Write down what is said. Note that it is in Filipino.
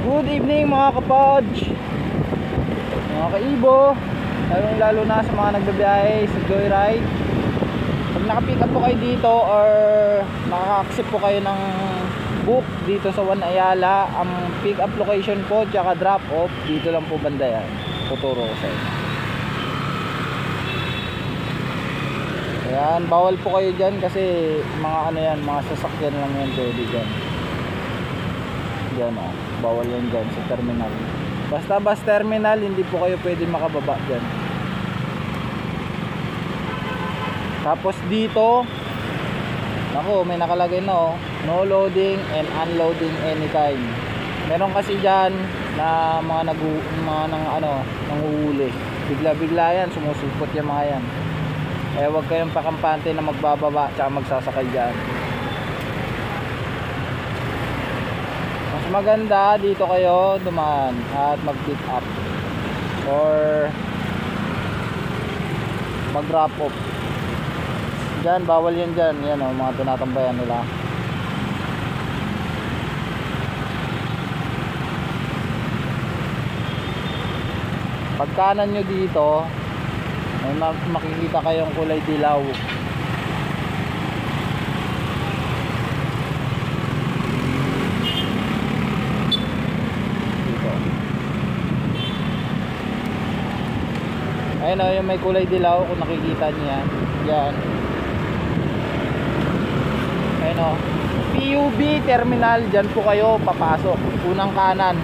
Good evening mga kapodge, mga kaibo, lalo na sa mga nagbabiyahe sa joyride. Pag nakapick up po kayo dito or nakaka-accept po kayo ng book dito sa One Ayala, ang pick up location po tsaka drop off dito lang po banda yan. Tuturo ko sa inyo. Ayan, bawal po kayo dyan kasi mga ano yan, mga sasakyan lang yan pwede dyan. Dyan o, bawal yan dyan sa terminal. Basta bus terminal, hindi po kayo pwede makababa dyan. Tapos dito, ako may nakalagay na no loading and unloading anytime. Meron kasi dyan na mga nanguhuli. Bigla-bigla yan, sumusupot yung mga yan. Eh wag kayong pakampante na magbababa tsaka magsasakay dyan. Mas maganda dito kayo dumaan at mag pick up or mag drop off. Dyan, bawal yan dyan. Yan o, mga tinatambayan nila. Pagkanan nyo dito, may makikita kayong kulay dilaw. Dito. Ayun o, yung may kulay dilaw, kung nakikita nyo yan. Yan. Ayun o, PUB terminal, dyan po kayo papasok, unang kanan.